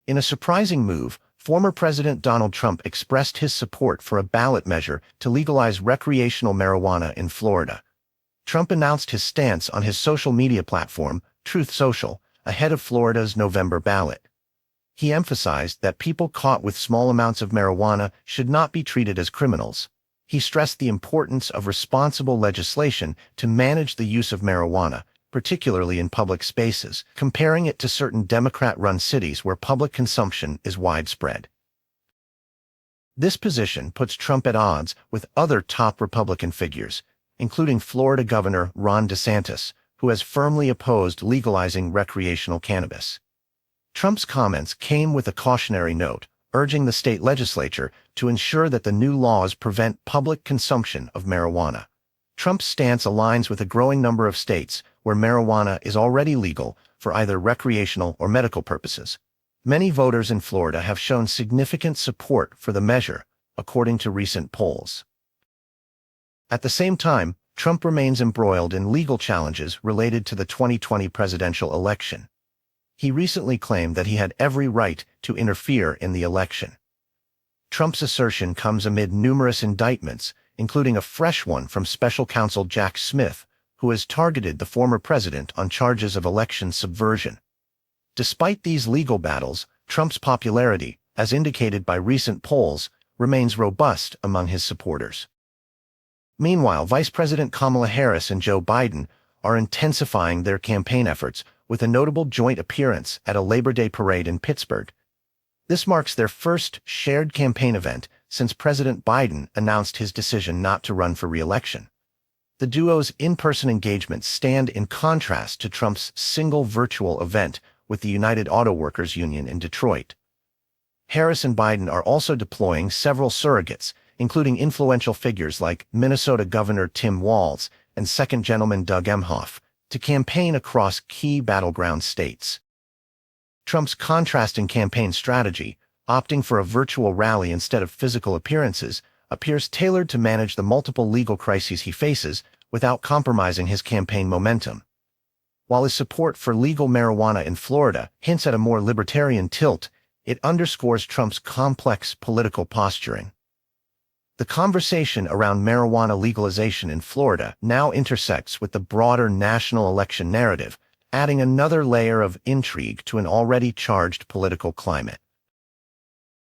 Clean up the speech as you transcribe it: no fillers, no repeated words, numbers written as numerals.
In a surprising move, former President Donald Trump expressed his support for a ballot measure to legalize recreational marijuana in Florida. Trump announced his stance on his social media platform, Truth Social, ahead of Florida's November ballot. He emphasized that people caught with small amounts of marijuana should not be treated as criminals. He stressed the importance of responsible legislation to manage the use of marijuana, particularly in public spaces, comparing it to certain Democrat-run cities where public consumption is widespread. This position puts Trump at odds with other top Republican figures, including Florida Governor Ron DeSantis, who has firmly opposed legalizing recreational cannabis. Trump's comments came with a cautionary note, urging the state legislature to ensure that the new laws prevent public consumption of marijuana. Trump's stance aligns with a growing number of states where marijuana is already legal for either recreational or medical purposes. Many voters in Florida have shown significant support for the measure, according to recent polls. At the same time, Trump remains embroiled in legal challenges related to the 2020 presidential election. He recently claimed that he had every right to interfere in the election. Trump's assertion comes amid numerous indictments, including a fresh one from special counsel Jack Smith, who has targeted the former president on charges of election subversion. Despite these legal battles, Trump's popularity, as indicated by recent polls, remains robust among his supporters. Meanwhile, Vice President Kamala Harris and Joe Biden are intensifying their campaign efforts with a notable joint appearance at a Labor Day parade in Pittsburgh. This marks their first shared campaign event since President Biden announced his decision not to run for re-election. The duo's in-person engagements stand in contrast to Trump's single virtual event with the United Auto Workers Union in Detroit. Harris and Biden are also deploying several surrogates, including influential figures like Minnesota Governor Tim Walz and Second Gentleman Doug Emhoff, to campaign across key battleground states. Trump's contrasting campaign strategy, opting for a virtual rally instead of physical appearances, appears tailored to manage the multiple legal crises he faces without compromising his campaign momentum. While his support for legal marijuana in Florida hints at a more libertarian tilt, it underscores Trump's complex political posturing. The conversation around marijuana legalization in Florida now intersects with the broader national election narrative, adding another layer of intrigue to an already charged political climate.